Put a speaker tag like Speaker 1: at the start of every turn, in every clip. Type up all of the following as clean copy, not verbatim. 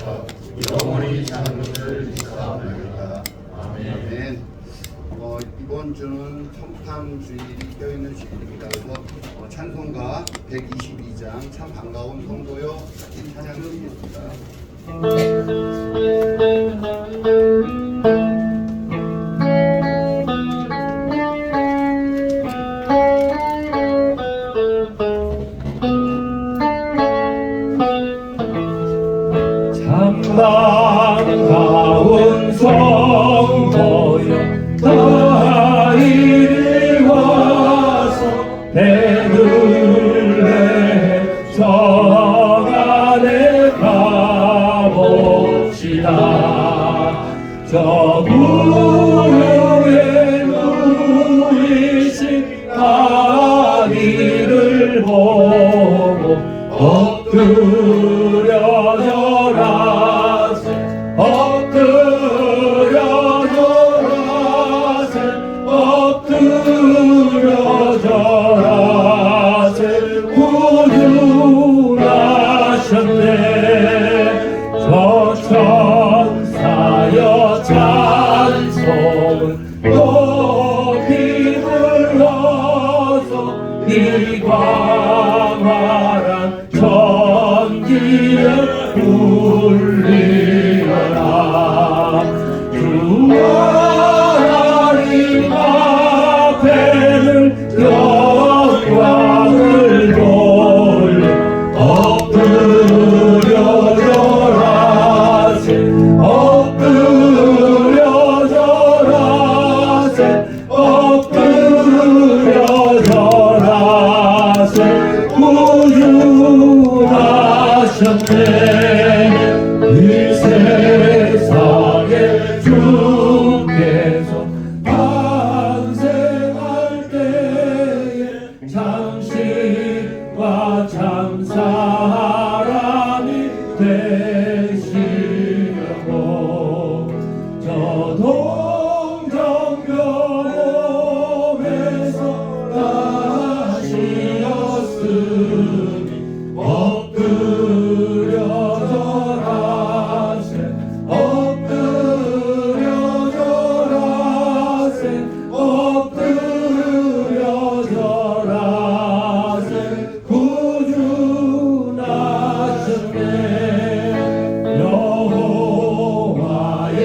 Speaker 1: 주옵소서. 영원히 사는 것을 믿사옵나이다. 아멘. 이번 주는 성탄주일이 껴있는 주일입니다. 그래서 찬송가 122장 참 반가운 성도여 같이 찬양을 드리겠습니다.
Speaker 2: 참 반가운 성도여 다 이리 와서 내 둘레 정 안에 가봅시다. 저 무릎에 누이신 아기를 보고 엎드려 절하세 엎드려 절하세 엎드려 절하세 구주나셨네. 저 천사여 찬송을 높이 불러서 이 광활한 천지에 울리어라. 주 하나님 앞에는 영광을 돌려 엎드려 절하세 엎드려 절하세 엎드려 절하세 구주하셨네. 이 세상에 주께서 탄생할 때에 장신과 참 사람이 되시려고 저 동정명홈에서 나시었으니 엎드려 절하세 엎드려 절하세 엎드려 절하세 구주나셨네. 여호와의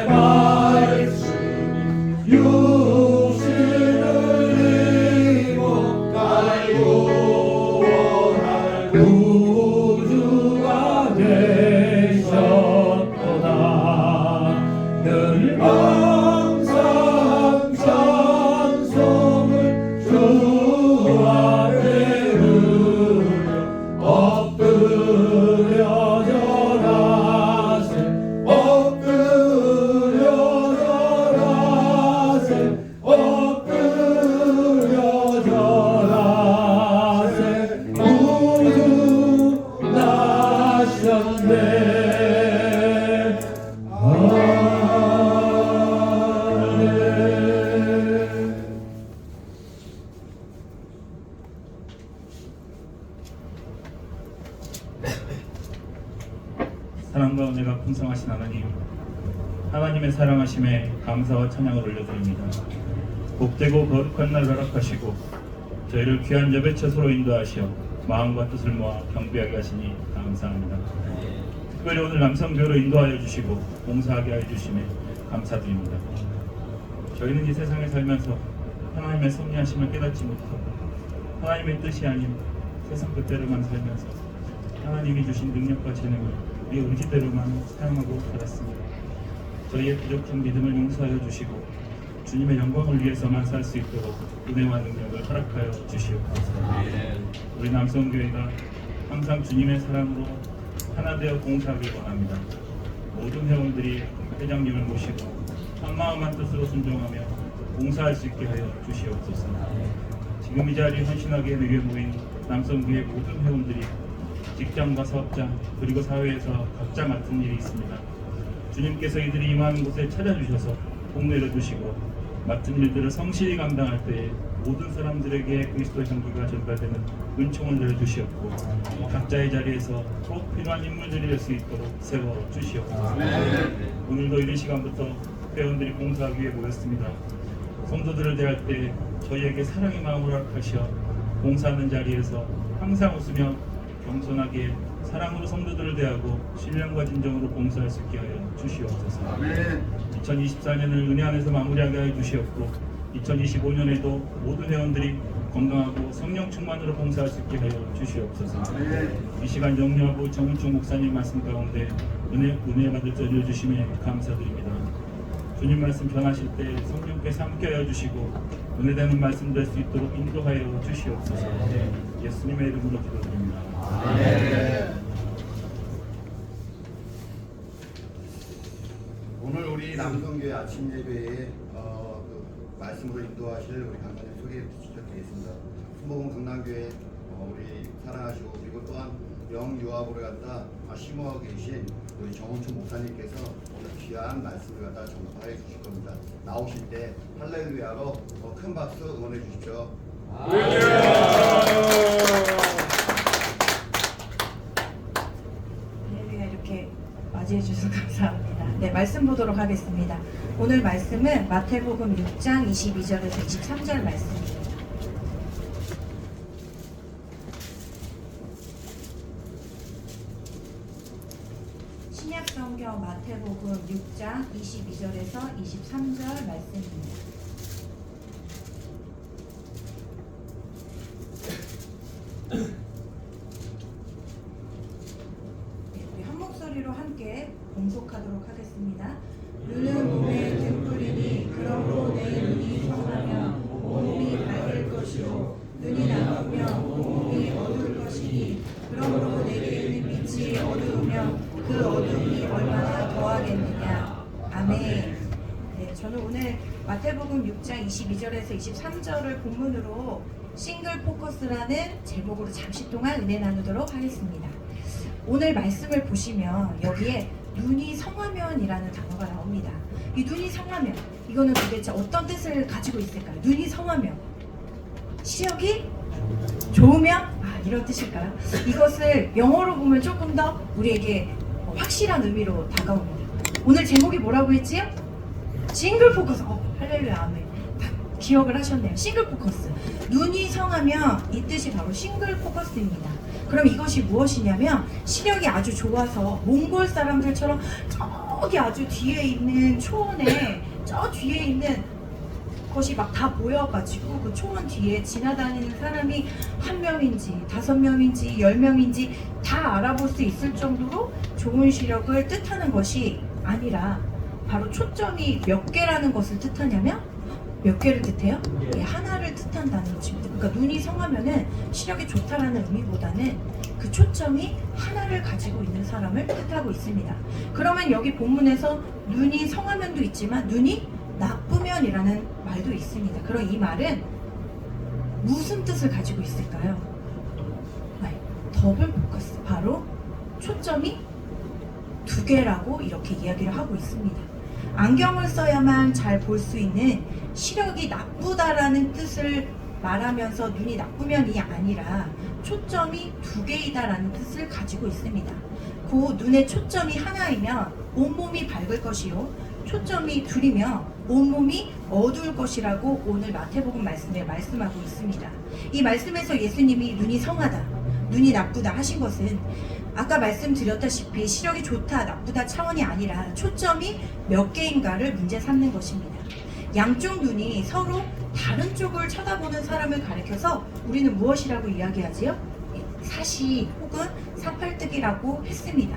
Speaker 2: 말씀이 육신을 입어 갈고할 구주가 되셨도다. 늘 항상 찬송을 주 앞에 드려 엎드려 절하세 엎드려 절하세 엎드려 절하세 구주나셨네.
Speaker 3: 사랑과 은혜가 풍성하신 하나님, 하나님의 사랑하심에 감사와 찬양을 올려드립니다. 복되고 거룩한 날 허락하시고 저희를 귀한 예배처소로 인도하시어 마음과 뜻을 모아 경배하게 하시니 감사합니다. 특별히 오늘 남성교회로 인도하여 주시고 봉사하게 하여 주심에 감사드립니다. 저희는 이 세상에 살면서 하나님의 섭리하심을 깨닫지 못하고 하나님의 뜻이 아닌 세상 뜻대로만 살면서 하나님이 주신 능력과 재능을 우리 의지대로만 사용하고 살았습니다. 저희의 부족한 믿음을 용서하여 주시고 주님의 영광을 위해서만 살 수 있도록 은혜와 능력을 허락하여 주시옵소서. 우리 남성교회가 항상 주님의 사랑으로 하나 되어 봉사하길 원합니다. 모든 회원들이 회장님을 모시고 한마음 한뜻으로 순종하며 봉사할 수 있게 하여 주시옵소서. 지금 이 자리에 헌신하게 위해 모인 남성교회 모든 회원들이 직장과 사업장 그리고 사회에서 각자 맡은 일이 있습니다. 주님께서 이들이 임하는 곳에 찾아주셔서 복내려 주시고 맡은 일들을 성실히 감당할 때에 모든 사람들에게 그리스도의 향기가 전달되는 은총을 내려주시옵고 각자의 자리에서 꼭 필요한 인물들이 될 수 있도록 세워주시옵소서. 오늘도 이른 시간부터 회원들이 봉사하기 위해 모였습니다. 성도들을 대할 때 저희에게 사랑의 마음을 허락하시어 봉사하는 자리에서 항상 웃으며 겸손하게 사랑으로 성도들을 대하고 신령과 진정으로 봉사할 수 있게 하여 주시옵소서. 2024년을 은혜 안에서 마무리하게 하여 주시옵고 2025년에도 모든 회원들이 건강하고 성령 충만으로 봉사할 수 있게 하여 주시옵소서. 이 시간 영유하고 정은총 목사님 말씀 가운데 은혜 받을 자리를 주심에 감사드립니다. 주님 말씀 전하실 때 성령께서 함께하여 주시고 은혜되는 말씀 될 수 있도록 인도하여 주시옵소서. 예수님의 이름으로 기도드립니다.
Speaker 1: 오늘 우리 남성교회 아침 예배에 그 말씀으로 인도하실 우리 강사님 소개해 주시겠습니다. 순복음 강남교회 우리 사랑하시고 그리고 또한 영유아부를 갖다 심호하고 계신 우리 정은총 목사님께서 오늘 귀한 말씀을 갖다 전파해 주실 겁니다. 나오실 때 할렐루야로 큰 박수 응원해 주십시오.
Speaker 4: 할렐루야. 이렇게 맞이해 주셔서 감사합니다. 네, 말씀 보도록 하겠습니다. 오늘 말씀은 마태복음 6장 22절에서 23절 말씀입니다. 신약성경 마태복음 6장 22절에서 23절 말씀입니다. 네, 우리 한 목소리로 함께 봉독하도록 하겠습니다. 눈은 몸의 등불이니 그러므로 내 눈이 선하면 온몸이 밝을 것이요 눈이 나쁘면 온몸이 어두울 것이니 그러므로 내게 있는 빛이 어두우면 그 어둠이 얼마나 더하겠느냐. 아멘. 네, 저는 오늘 마태복음 6장 22절에서 23절을 본문으로 싱글 포커스라는 제목으로 잠시 동안 은혜 나누도록 하겠습니다. 오늘 말씀을 보시면 여기에 눈이 성하면이라는 단어가 나옵니다. 이 눈이 성하면 이거는 도대체 어떤 뜻을 가지고 있을까요? 눈이 성하면 시력이 좋으면 이런 뜻일까요? 이것을 영어로 보면 조금 더 우리에게 확실한 의미로 다가옵니다. 오늘 제목이 뭐라고 했지요? 싱글 포커스. 할렐루야 아멘. 다 기억을 하셨네요. 싱글 포커스. 눈이 성하면 이 뜻이 바로 싱글 포커스입니다. 그럼 이것이 무엇이냐면 시력이 아주 좋아서 몽골 사람들처럼 저기 아주 뒤에 있는 초원에 저 뒤에 있는 것이 막 다 보여가지고 그 초원 뒤에 지나다니는 사람이 1명인지 5명인지 10명인지 다 알아볼 수 있을 정도로 좋은 시력을 뜻하는 것이 아니라 바로 초점이 몇 개라는 것을 뜻하냐면 몇 개를 뜻해요? 예, 하나를 뜻한다는 것입니다. 그러니까 눈이 성하면은 시력이 좋다라는 의미보다는 그 초점이 하나를 가지고 있는 사람을 뜻하고 있습니다. 그러면 여기 본문에서 눈이 성하면도 있지만 눈이 나쁘면이라는 말도 있습니다. 그럼 이 말은 무슨 뜻을 가지고 있을까요? 네, 더블 포커스. 바로 초점이 2개라고 이렇게 이야기를 하고 있습니다. 안경을 써야만 잘 볼 수 있는 시력이 나쁘다라는 뜻을 말하면서 눈이 나쁘면이 아니라 초점이 2개이다라는 뜻을 가지고 있습니다. 그 눈의 초점이 하나이면 온몸이 밝을 것이요 초점이 둘이면 온몸이 어두울 것이라고 오늘 마태복음 말씀에 말씀하고 있습니다. 이 말씀에서 예수님이 눈이 성하다, 눈이 나쁘다 하신 것은 아까 말씀드렸다시피 시력이 좋다, 나쁘다 차원이 아니라 초점이 몇 개인가를 문제 삼는 것입니다. 양쪽 눈이 서로 다른 쪽을 쳐다보는 사람을 가리켜서 우리는 무엇이라고 이야기하지요? 사시 혹은 사팔뜨기라고 했습니다.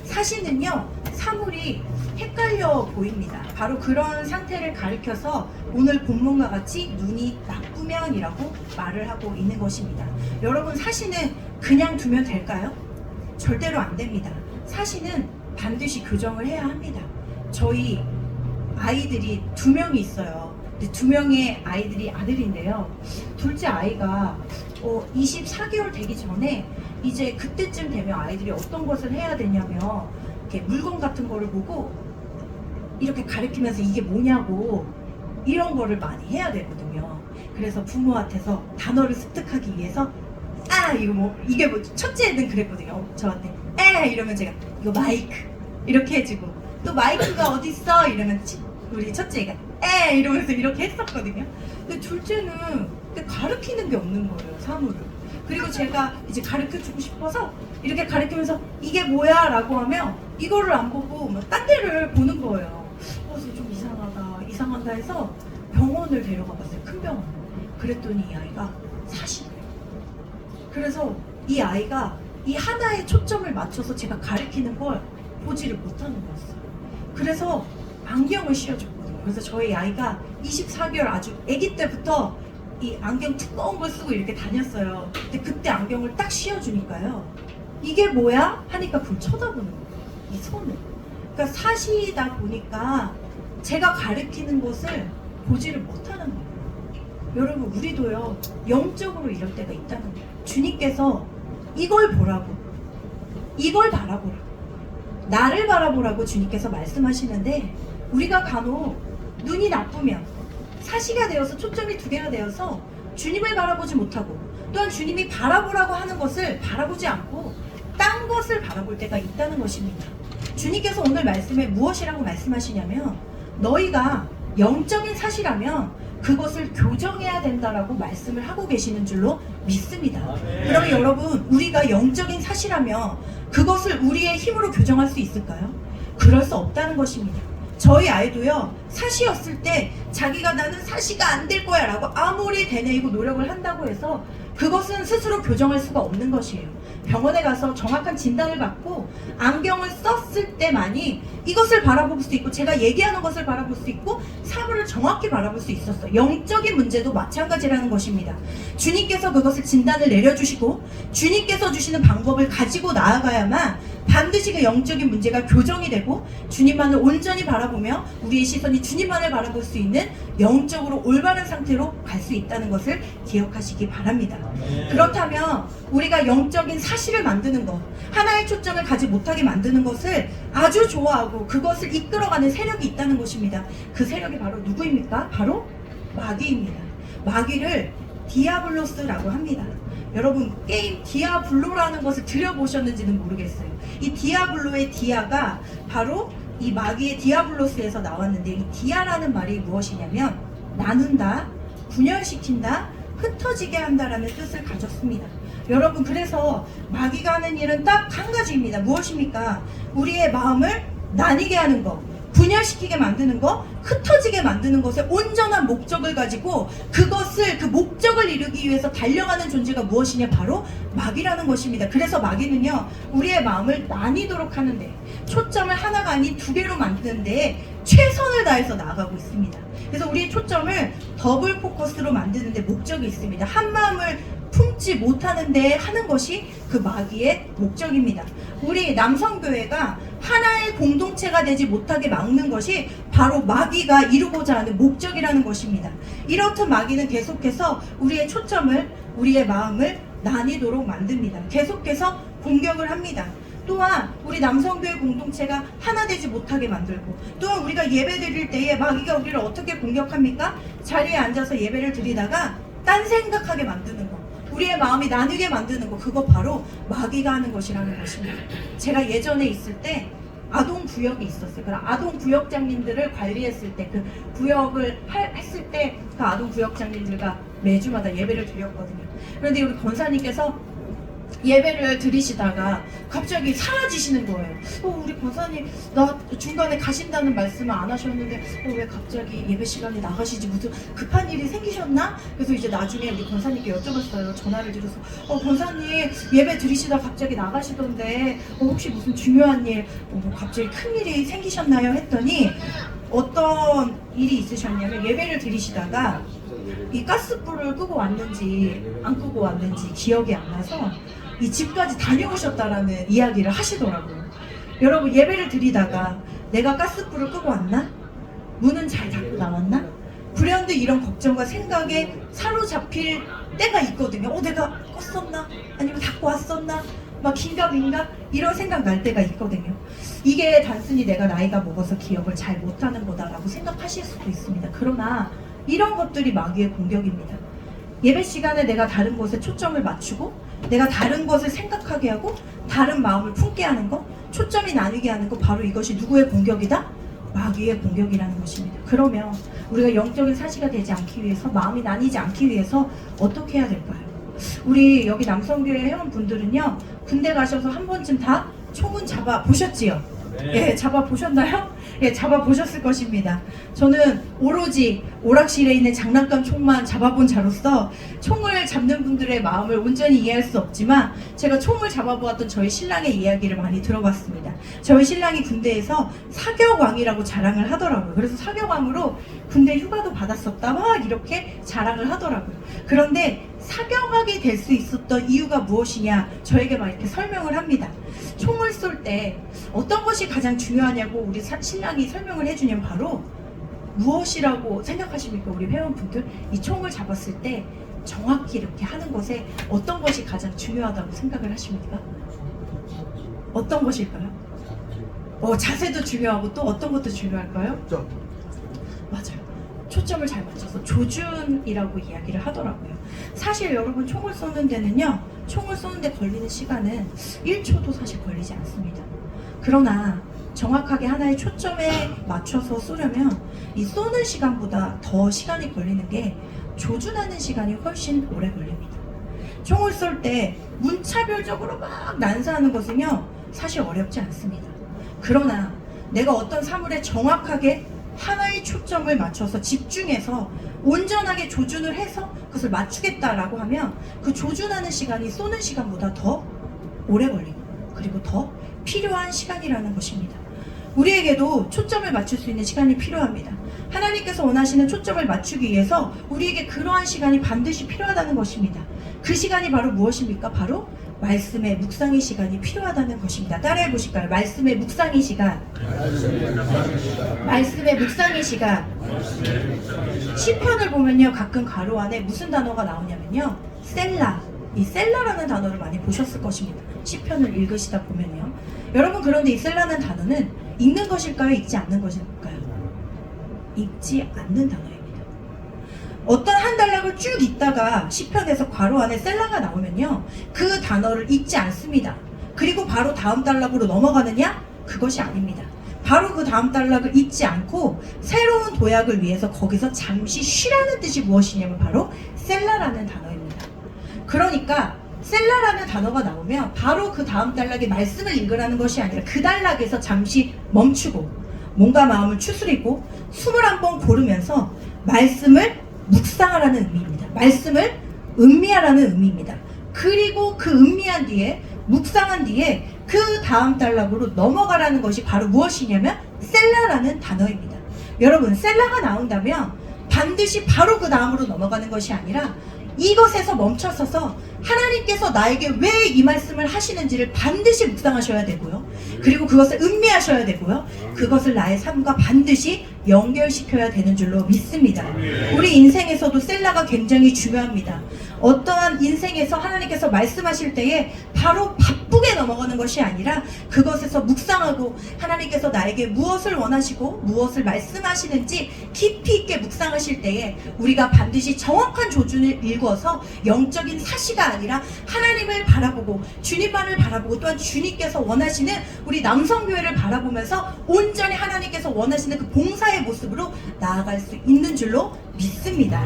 Speaker 4: 사시는요, 사물이 헷갈려 보입니다. 바로 그런 상태를 가리켜서 오늘 본문과 같이 눈이 나쁘면이라고 말을 하고 있는 것입니다. 여러분, 사시는 그냥 두면 될까요? 절대로 안 됩니다. 사시는 반드시 교정을 해야 합니다. 저희 아이들이 2명이 있어요. 2명의 아이들이 아들인데요. 둘째 아이가 24개월 되기 전에 이제 그때쯤 되면 아이들이 어떤 것을 해야 되냐면 이렇게 물건 같은 거를 보고 이렇게 가리키면서 이게 뭐냐고 이런 거를 많이 해야 되거든요. 그래서 부모한테서 단어를 습득하기 위해서 이게 뭐 첫째는 그랬거든요. 저한테 이러면 제가 이거 마이크 이렇게 해주고, 또 마이크가 어딨어 이러면 우리 첫째가 이러면서 이렇게 했었거든요. 근데 둘째는 가르치는 게 없는 거예요, 사물을. 그리고 제가 이제 가르쳐주고 싶어서 이렇게 가르치면서 이게 뭐야 라고 하면 이거를 안 보고 막 딴 데를 보는 거예요. 그래서 좀 이상하다 해서 병원을 데려가 봤어요. 큰 병원. 그랬더니 이 아이가 사실이에요. 그래서 이 아이가 이 하나에 초점을 맞춰서 제가 가르치는 걸 보지를 못하는 거였어요. 그래서 안경을 씌워줬거든요. 그래서 저희 아이가 24개월 아주 아기 때부터 이 안경 두꺼운 걸 쓰고 이렇게 다녔어요. 근데 그때 안경을 딱 씌워주니까요. 이게 뭐야? 하니까 그걸 쳐다보는 거예요. 이 손을. 그러니까 사시다 보니까 제가 가르치는 것을 보지를 못하는 거예요. 여러분, 우리도요, 영적으로 이럴 때가 있다는 거예요. 주님께서 이걸 보라고, 이걸 바라보라고, 나를 바라보라고 주님께서 말씀하시는데, 우리가 간혹 눈이 나쁘면 사시가 되어서 초점이 두 개가 되어서 주님을 바라보지 못하고, 또한 주님이 바라보라고 하는 것을 바라보지 않고 딴 것을 바라볼 때가 있다는 것입니다. 주님께서 오늘 말씀에 무엇이라고 말씀하시냐면, 너희가 영적인 사시라면 그것을 교정해야 된다라고 말씀을 하고 계시는 줄로 믿습니다. 그럼 여러분, 우리가 영적인 사시라면 그것을 우리의 힘으로 교정할 수 있을까요? 그럴 수 없다는 것입니다. 저희 아이도요, 사시였을 때 자기가 나는 사시가 안 될 거야 라고 아무리 되뇌이고 노력을 한다고 해서 그것은 스스로 교정할 수가 없는 것이에요. 병원에 가서 정확한 진단을 받고 안경을 썼을 때만이 이것을 바라볼 수 있고, 제가 얘기하는 것을 바라볼 수 있고, 사물을 정확히 바라볼 수 있었어요. 영적인 문제도 마찬가지라는 것입니다. 주님께서 그것을 진단을 내려주시고 주님께서 주시는 방법을 가지고 나아가야만 반드시 그 영적인 문제가 교정이 되고, 주님만을 온전히 바라보며 우리의 시선이 주님만을 바라볼 수 있는 영적으로 올바른 상태로 갈 수 있다는 것을 기억하시기 바랍니다. 그렇다면 우리가 영적인 사실을 만드는 것, 하나의 초점을 가지 못하게 만드는 것을 아주 좋아하고 그것을 이끌어가는 세력이 있다는 것입니다. 그 세력이 바로 누구입니까? 바로 마귀입니다. 마귀를 디아블로스라고 합니다. 여러분, 게임 디아블로라는 것을 들여보셨는지는 모르겠어요. 이 디아블로의 디아가 바로 이 마귀의 디아블로스에서 나왔는데, 이 디아라는 말이 무엇이냐면 나눈다, 분열시킨다, 흩어지게 한다라는 뜻을 가졌습니다. 여러분, 그래서 마귀가 하는 일은 딱 한 가지입니다. 무엇입니까? 우리의 마음을 나뉘게 하는 것, 분열시키게 만드는 것, 흩어지게 만드는 것에 온전한 목적을 가지고 그 목적을 이루기 위해서 달려가는 존재가 무엇이냐? 바로 마귀라는 것입니다. 그래서 마귀는요, 우리의 마음을 나뉘도록 하는데, 초점을 하나가 아닌 두 개로 만드는데 최선을 다해서 나아가고 있습니다. 그래서 우리의 초점을 더블 포커스로 만드는데 목적이 있습니다. 한 마음을 품지 못하는데 하는 것이 그 마귀의 목적입니다. 우리 남성교회가 하나의 공동체가 되지 못하게 막는 것이 바로 마귀가 이루고자 하는 목적이라는 것입니다. 이렇듯 마귀는 계속해서 우리의 초점을, 우리의 마음을 나뉘도록 만듭니다. 계속해서 공격을 합니다. 또한 우리 남성교회 공동체가 하나 되지 못하게 만들고, 또한 우리가 예배 드릴 때에 마귀가 우리를 어떻게 공격합니까? 자리에 앉아서 예배를 드리다가 딴 생각하게 만드는 거, 우리의 마음이 나뉘게 만드는 거, 그거 바로 마귀가 하는 것이라는 것입니다. 제가 예전에 있을 때 아동 구역이 있었어요. 그럼 아동 구역장님들을 관리했을 때, 그 구역을 했을 때 그 아동 구역장님들과 매주마다 예배를 드렸거든요. 그런데 우리 권사님께서 예배를 드리시다가 갑자기 사라지시는 거예요. 우리 권사님, 나 중간에 가신다는 말씀을 안 하셨는데 왜 갑자기 예배 시간에 나가시지? 무슨 급한 일이 생기셨나? 그래서 이제 나중에 우리 권사님께 여쭤봤어요. 전화를 드려서 권사님, 예배 드리시다 갑자기 나가시던데 혹시 무슨 중요한 일, 갑자기 큰 일이 생기셨나요? 했더니 어떤 일이 있으셨냐면, 예배를 드리시다가 이 가스불을 끄고 왔는지 안 끄고 왔는지 기억이 안 나서 이 집까지 다녀오셨다라는 이야기를 하시더라고요. 여러분, 예배를 드리다가 내가 가스불을 끄고 왔나? 문은 잘 닫고 나왔나? 불현듯 이런 걱정과 생각에 사로잡힐 때가 있거든요. 내가 껐었나? 아니면 닫고 왔었나? 막 긴가민가? 이런 생각 날 때가 있거든요. 이게 단순히 내가 나이가 먹어서 기억을 잘 못하는 거다라고 생각하실 수도 있습니다. 그러나 이런 것들이 마귀의 공격입니다. 예배 시간에 내가 다른 것에 초점을 맞추고 내가 다른 것을 생각하게 하고 다른 마음을 품게 하는 것, 초점이 나뉘게 하는 것, 바로 이것이 누구의 공격이다? 마귀의 공격이라는 것입니다. 그러면 우리가 영적인 사시가 되지 않기 위해서, 마음이 나뉘지 않기 위해서 어떻게 해야 될까요? 우리 여기 남성교회 회원분들은요, 군대 가셔서 한 번쯤 다 총은 잡아 보셨지요? 예, 잡아 보셨나요? 예, 잡아 보셨을 것입니다. 저는 오로지 오락실에 있는 장난감 총만 잡아본 자로서 총을 잡는 분들의 마음을 온전히 이해할 수 없지만, 제가 총을 잡아보았던 저희 신랑의 이야기를 많이 들어봤습니다. 저희 신랑이 군대에서 사격왕이라고 자랑을 하더라고요. 그래서 사격왕으로 군대 휴가도 받았었다 막 이렇게 자랑을 하더라고요. 그런데 사격왕이 될 수 있었던 이유가 무엇이냐, 저에게 막 이렇게 설명을 합니다. 총을 쏠 때 어떤 것이 가장 중요하냐고 우리 신랑이 설명을 해주냐면, 바로 무엇이라고 생각하십니까? 우리 회원분들, 이 총을 잡았을 때 정확히 이렇게 하는 것에 어떤 것이 가장 중요하다고 생각을 하십니까? 어떤 것일까요? 자세도 중요하고 또 어떤 것도 중요할까요? 맞아요. 초점을 잘 맞춰서 조준이라고 이야기를 하더라고요. 사실 여러분, 총을 쏘는 데는요, 총을 쏘는데 걸리는 시간은 1초도 사실 걸리지 않습니다. 그러나 정확하게 하나의 초점에 맞춰서 쏘려면 이 쏘는 시간보다 더 시간이 걸리는 게 조준하는 시간이 훨씬 오래 걸립니다. 총을 쏠 때 문차별적으로 막 난사하는 것은요, 사실 어렵지 않습니다. 그러나 내가 어떤 사물에 정확하게 하나의 초점을 맞춰서 집중해서 온전하게 조준을 해서 그것을 맞추겠다라고 하면 그 조준하는 시간이 쏘는 시간보다 더 오래 걸리고, 그리고 더 필요한 시간이라는 것입니다. 우리에게도 초점을 맞출 수 있는 시간이 필요합니다. 하나님께서 원하시는 초점을 맞추기 위해서 우리에게 그러한 시간이 반드시 필요하다는 것입니다. 그 시간이 바로 무엇입니까? 바로 말씀의 묵상의 시간이 필요하다는 것입니다. 따라해 보실까요? 말씀의 묵상의 시간. 말씀의 묵상의 시간. 시편을 보면요, 가끔 가로 안에 무슨 단어가 나오냐면요, 셀라. 이 셀라라는 단어를 많이 보셨을 것입니다. 시편을 읽으시다 보면요. 여러분, 그런데 이 셀라는 단어는 읽는 것일까요? 읽지 않는 것일까요? 읽지 않는 단어입니다. 어떤 한 단락을 쭉 읽다가 시편에서 괄호 안에 셀라가 나오면요, 그 단어를 읽지 않습니다. 그리고 바로 다음 단락으로 넘어가느냐? 그것이 아닙니다. 바로 그 다음 단락을 읽지 않고 새로운 도약을 위해서 거기서 잠시 쉬라는 뜻이 무엇이냐면 바로 셀라라는 단어입니다. 그러니까 셀라라는 단어가 나오면 바로 그 다음 단락의 말씀을 읽으라는 것이 아니라 그 단락에서 잠시 멈추고 뭔가 마음을 추스리고 숨을 한번 고르면서 말씀을 묵상하라는 의미입니다. 말씀을 음미하라는 의미입니다. 그리고 그 음미한 뒤에, 묵상한 뒤에 그 다음 단락으로 넘어가라는 것이 바로 무엇이냐면 셀라라는 단어입니다. 여러분, 셀라가 나온다면 반드시 바로 그 다음으로 넘어가는 것이 아니라 이것에서 멈춰서서 하나님께서 나에게 왜 이 말씀을 하시는지를 반드시 묵상하셔야 되고요. 그리고 그것을 음미하셔야 되고요. 그것을 나의 삶과 반드시 연결시켜야 되는 줄로 믿습니다. 우리 인생에서도 셀라가 굉장히 중요합니다. 어떠한 인생에서 하나님께서 말씀하실 때에 바로 바쁘게 넘어가는 것이 아니라 그것에서 묵상하고 하나님께서 나에게 무엇을 원하시고 무엇을 말씀하시는지 깊이 있게 묵상하실 때에 우리가 반드시 정확한 조준을 읽어서 영적인 사시가 아니라 하나님을 바라보고 주님만을 바라보고 또한 주님께서 원하시는 우리 남성교회를 바라보면서 온전히 하나님께서 원하시는 그 봉사의 모습으로 나아갈 수 있는 줄로 믿습니다.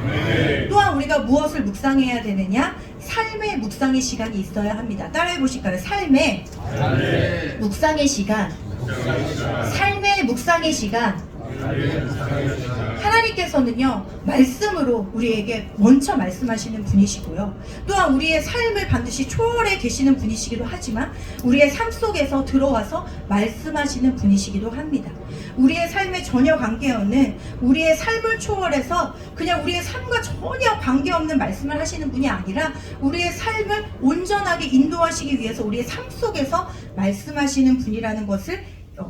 Speaker 4: 또한 우리가 무엇을 묵상해야 되느냐? 삶의 묵상의 시간이 있어야 합니다. 따라해 보실까요? 삶의 묵상의 시간. 삶의 묵상의 시간. 하나님께서는요, 말씀으로 우리에게 먼저 말씀하시는 분이시고요, 또한 우리의 삶을 반드시 초월해 계시는 분이시기도 하지만 우리의 삶 속에서 들어와서 말씀하시는 분이시기도 합니다. 우리의 삶에 전혀 관계없는, 우리의 삶을 초월해서 그냥 우리의 삶과 전혀 관계없는 말씀을 하시는 분이 아니라 우리의 삶을 온전하게 인도하시기 위해서 우리의 삶 속에서 말씀하시는 분이라는 것을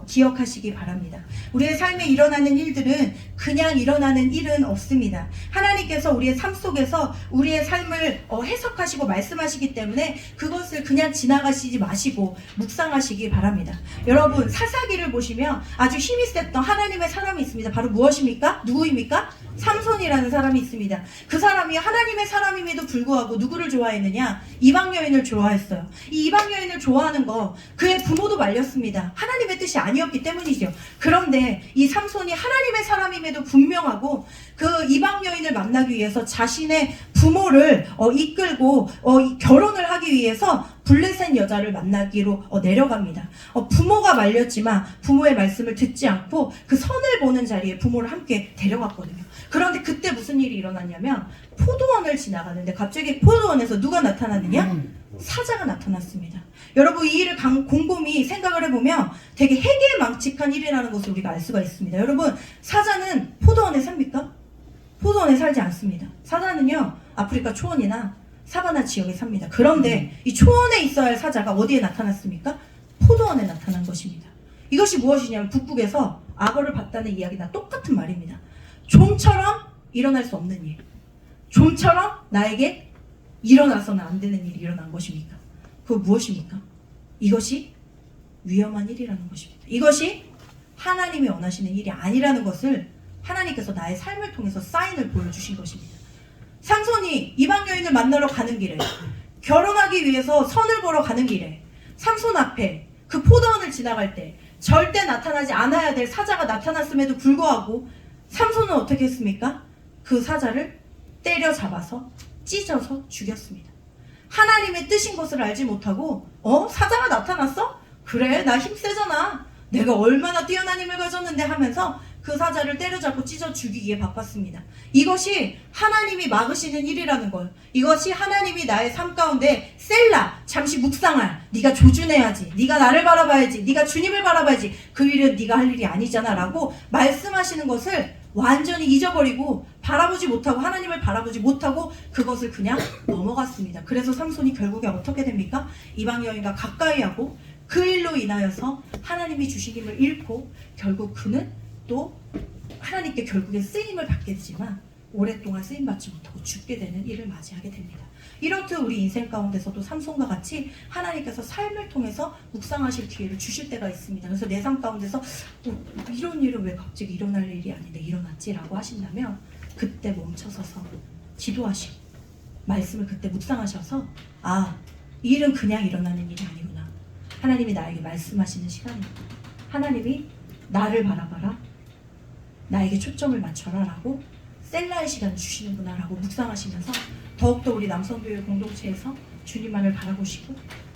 Speaker 4: 기억하시기 바랍니다. 우리의 삶에 일어나는 일들은 그냥 일어나는 일은 없습니다. 하나님께서 우리의 삶 속에서 우리의 삶을 해석하시고 말씀하시기 때문에 그것을 그냥 지나가시지 마시고 묵상하시기 바랍니다. 여러분, 사사기를 보시면 아주 힘이 셌던 하나님의 사람이 있습니다. 바로 무엇입니까? 누구입니까? 삼손이라는 사람이 있습니다. 그 사람이 하나님의 사람임에도 불구하고 누구를 좋아했느냐? 이방 여인을 좋아했어요. 이 이방 여인을 좋아하는 거 그의 부모도 말렸습니다. 하나님의 뜻이 아니었기 때문이죠. 그런데 이 삼손이 하나님의 사람임에도 분명하고 그 이방 여인을 만나기 위해서 자신의 부모를 이끌고 결혼을 하기 위해서 블레셋 여자를 만나기로 내려갑니다. 부모가 말렸지만 부모의 말씀을 듣지 않고 그 선을 보는 자리에 부모를 함께 데려갔거든요. 그런데 그때 무슨 일이 일어났냐면 포도원을 지나가는데 갑자기 포도원에서 누가 나타났느냐? 사자가 나타났습니다. 여러분, 이 일을 곰곰이 생각을 해보면 되게 해괴망측한 일이라는 것을 우리가 알 수가 있습니다. 여러분, 사자는 포도원에 삽니까? 포도원에 살지 않습니다. 사자는요, 아프리카 초원이나 사바나 지역에 삽니다. 그런데 이 초원에 있어야 할 사자가 어디에 나타났습니까? 포도원에 나타난 것입니다. 이것이 무엇이냐면 북극에서 악어를 봤다는 이야기나 똑같은 말입니다. 좀처럼 일어날 수 없는 일, 좀처럼 나에게 일어나서는 안 되는 일이 일어난 것입니까? 그거 무엇입니까? 이것이 위험한 일이라는 것입니다. 이것이 하나님이 원하시는 일이 아니라는 것을 하나님께서 나의 삶을 통해서 사인을 보여주신 것입니다. 삼손이 이방 여인을 만나러 가는 길에, 결혼하기 위해서 선을 보러 가는 길에 삼손 앞에 그 포도원을 지나갈 때 절대 나타나지 않아야 될 사자가 나타났음에도 불구하고 삼손은 어떻게 했습니까? 그 사자를 때려잡아서 찢어서 죽였습니다. 하나님의 뜻인 것을 알지 못하고 사자가 나타났어? 그래, 나 힘세잖아. 내가 얼마나 뛰어난 힘을 가졌는데 하면서 그 사자를 때려잡고 찢어 죽이기에 바빴습니다. 이것이 하나님이 막으시는 일이라는 걸, 이것이 하나님이 나의 삶 가운데 셀라, 잠시 묵상할, 네가 조준해야지, 네가 나를 바라봐야지, 네가 주님을 바라봐야지, 그 일은 네가 할 일이 아니잖아 라고 말씀하시는 것을 완전히 잊어버리고 바라보지 못하고 하나님을 바라보지 못하고 그것을 그냥 넘어갔습니다. 그래서 삼손이 결국에 어떻게 됩니까? 이방 여인과 가까이 하고 그 일로 인하여서 하나님이 주신 힘을 잃고 결국 그는 또 하나님께 결국에 쓰임을 받게 되지만 오랫동안 쓰임받지 못하고 죽게 되는 일을 맞이하게 됩니다. 이렇듯 우리 인생 가운데서도 삼손과 같이 하나님께서 삶을 통해서 묵상하실 기회를 주실 때가 있습니다. 그래서 내 삶 가운데서 이런 일은 왜 갑자기 일어날 일이 아닌데 일어났지라고 하신다면 그때 멈춰서서 기도하시고 말씀을 그때 묵상하셔서 이 일은 그냥 일어나는 일이 아니구나. 하나님이 나에게 말씀하시는 시간입니다. 하나님이 나를 바라봐라, 나에게 초점을 맞춰라 라고 셀라의 시간을 주시는구나 라고 묵상하시면서 더욱더 우리 남성교회 공동체에서 주님만을 바라보시고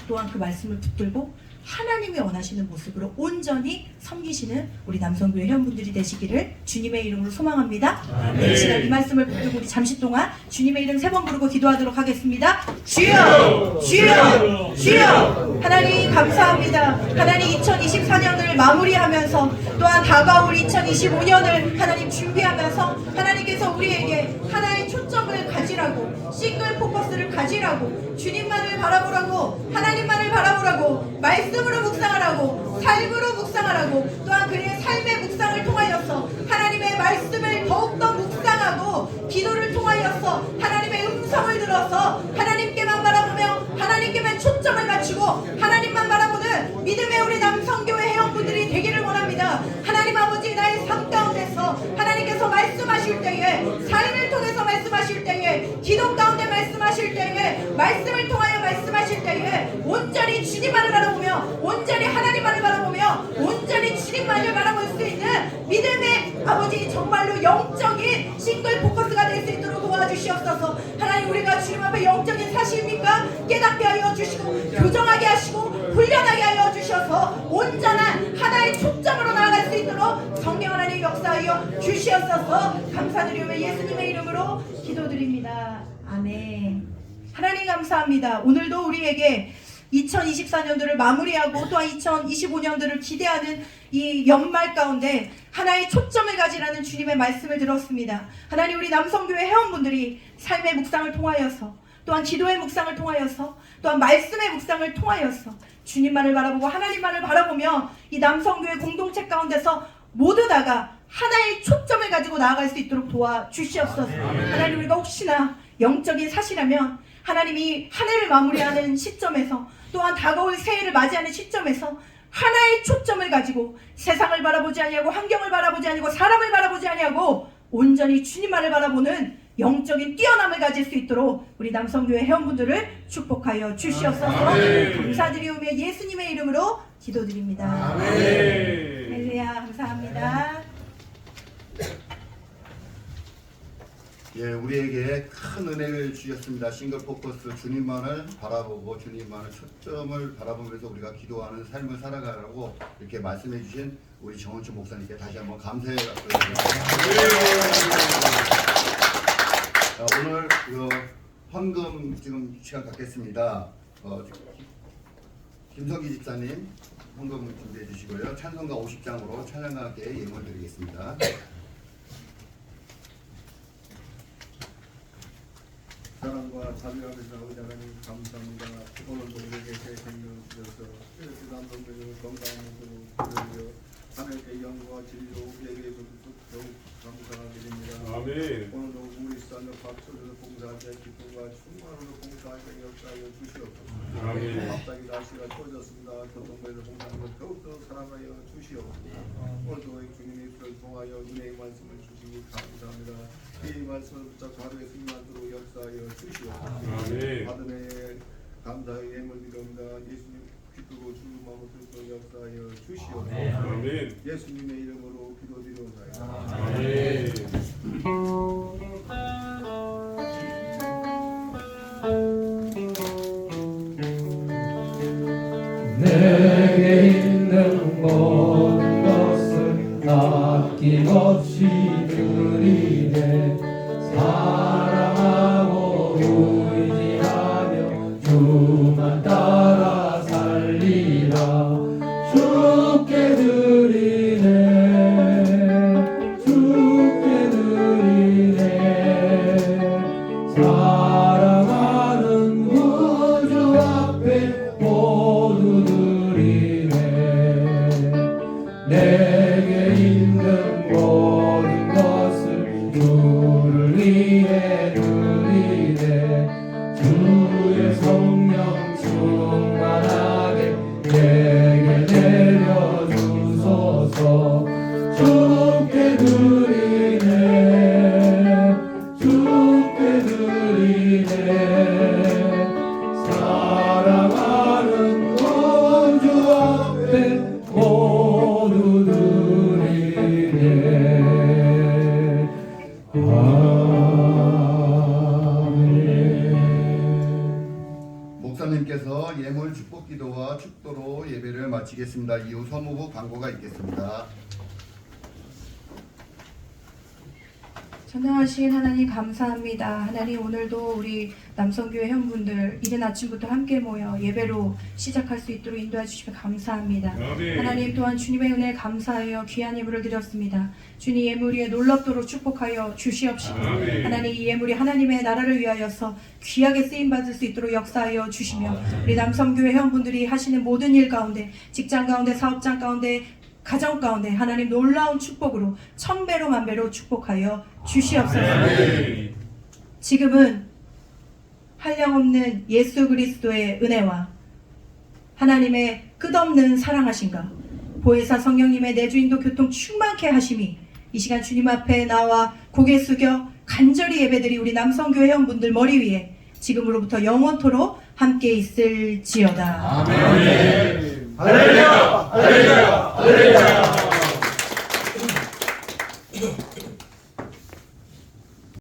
Speaker 4: 또한 그 말씀을 붙들고 하나님이 원하시는 모습으로 온전히 섬기시는 우리 남성교회 회원분들이 되시기를 주님의 이름으로 소망합니다. 이 시간 이 말씀을 붙들고 우리 잠시 동안 주님의 이름 3번 부르고 기도하도록 하겠습니다. 주여! 주여! 주여! 하나님 감사합니다. 하나님 2024년을 마무리하면서 또한 다가올 2025년을 하나님 준비하면서 하나님께서 우리에게 하나의 초점을 가지라고, 싱글 포커스를 가지라고, 주님만을 바라보라고, 하나님만을 바라보라고, 말씀으로 묵상하라고, 삶으로 묵상하라고, 또한 그의 삶의 묵상을 통하여서 하나님의 말씀을 더욱더 묵상하고 기도를 통하여서 하나님의 음성을 들어서 하나님께만 바라보며 하나님께만 초점을 맞추고 하나님만 바라보는 믿음의 우리 남성교회 회원분들이 되기를 원합니다. 하나님 아버지, 나의 삶 가운데서 하나님께서 말씀하실 때에, 삶을 통해서 말씀하실 때에, 기도 가운데 말씀하실 때에, 말씀을 통하여 말씀하실 때에 온전히 주님만을 바라보며 온전히 하나님만을 바라보며 온전히 주님만을 바라볼 수 있는 믿음의 아버지, 정말로 영적인 싱글 포커스가 될 수 있도록 도와주시옵소서. 하나님, 우리가 주님 앞에 영적인 사실입니까? 깨닫게 하여 주시고 교정하게 하시고 훈련하게 하여 주셔서 온전한 하나의 초점으로 나아갈 수 있도록 성령 하나님 역사하여 주시옵소서. 감사드리며 예수님의 이름으로 기도드립니다. 아멘. 하나님 감사합니다. 오늘도 우리에게 2024년도를 마무리하고 또한 2025년도를 기대하는 이 연말 가운데 하나의 초점을 가지라는 주님의 말씀을 들었습니다. 하나님, 우리 남성교회 회원분들이 삶의 묵상을 통하여서 또한 기도의 묵상을 통하여서 또한 말씀의 묵상을 통하여서 주님만을 바라보고 하나님만을 바라보며 이 남성교회 공동체 가운데서 모두 다가 하나의 초점을 가지고 나아갈 수 있도록 도와주시옵소서. 하나님, 우리가 혹시나 영적인 사실하면 하나님이 한 해를 마무리하는 시점에서 또한 다가올 새해를 맞이하는 시점에서 하나의 초점을 가지고 세상을 바라보지 아니하고 환경을 바라보지 아니하고 사람을 바라보지 아니하고 온전히 주님만을 바라보는 영적인 뛰어남을 가질 수 있도록 우리 남성교회 회원분들을 축복하여 주시옵소서. 감사드리오며 예수님의 이름으로 기도드립니다. 할렐루야. 감사합니다.
Speaker 1: 예, 우리에게 큰 은혜를 주셨습니다. 싱글 포커스 주님만을 바라보고 주님만을 초점을 바라보면서 우리가 기도하는 삶을 살아가라고 이렇게 말씀해 주신 우리 정원주 목사님께 다시 한번 감사의 박수 드립니다. 오늘 헌금 지금 시간 갖겠습니다. 김성기 집사님 헌금 준비해 주시고요. 찬송가 50장으로 찬양과 함께 예물 드리겠습니다.
Speaker 5: 사랑과 자비하면서 의자하님 감사합니다. 오늘도 우리에게 생명 주셔서 이러한 동맹을 건강한 모습으로 드리며 하나님께 영광과 진리로 우리에게 더욱 감사드립니다.
Speaker 6: 아멘.
Speaker 5: 오늘도 우리 산을 박수를 봉사할 때 기쁨과 충만으로 봉사할 때 역사하여 주시옵소서.
Speaker 6: 아멘.
Speaker 5: 갑자기 날씨가 추워졌습니다. 교통부에서 봉사하는 것 더욱더 사랑하여 주시옵소서. 오늘도 주님의 입을 통하여 은혜의 말씀을 주시기 감사합니다. 이 말씀을 붙잡고 하루에 승리하도록 역사하여 주시옵소서.
Speaker 6: 아멘.
Speaker 5: 받음에 감사의 예물 드립니다. 예수님 기쁘고 주님 마음을 들고 역사하여 주시옵소서.
Speaker 6: 아멘.
Speaker 5: 예수님의 이름으로 기도드리옵나이다.
Speaker 6: 아멘.
Speaker 2: 내게 있는 모든 것을 아낌없이 드리네. 사랑하고 의지하며 주만 따라 살리라. 주께 드리네. 주께 드리네. 사랑하는 구주 앞에 모두 드리네. 내게 있는 모든 것을 주를 위해 드리네. 주의 성령 충만하게 내게 내려주소서. 주께 드리네. 주께 드리네. 사랑하는 구주 앞에 모두 드리네. 아멘.
Speaker 1: 목사님께서 예물 축복 기도와 축도로 예배를 마치겠습니다. 이후 서무부 광고가 있겠습니다.
Speaker 4: 전능하신 하나님 감사합니다. 하나님, 오늘도 우리 남성교회 회원분들 이른 아침부터 함께 모여 예배로 시작할 수 있도록 인도해 주시면 감사합니다.
Speaker 6: 아멘.
Speaker 4: 하나님, 또한 주님의 은혜에 감사하여 귀한 예물을 드렸습니다. 주님, 예물 위에 놀랍도록 축복하여 주시옵시고,
Speaker 6: 아멘.
Speaker 4: 하나님, 이 예물이 하나님의 나라를 위하여서 귀하게 쓰임받을 수 있도록 역사하여 주시며, 우리 남성교회 회원분들이 하시는 모든 일 가운데, 직장 가운데, 사업장 가운데, 가정 가운데 하나님 놀라운 축복으로 1000배로 만배로 축복하여 주시옵소서.
Speaker 6: 아멘.
Speaker 4: 지금은 한량없는 예수 그리스도의 은혜와 하나님의 끝없는 사랑하심과 보혜사 성령님의 내주인도 교통 충만케 하심이 이 시간 주님 앞에 나와 고개 숙여 간절히 예배드리 우리 남성교회 회원분들 머리 위에 지금으로부터 영원토록 함께 있을지어다.
Speaker 6: 아멘. 할렐루야. 할렐루야. 할렐루야.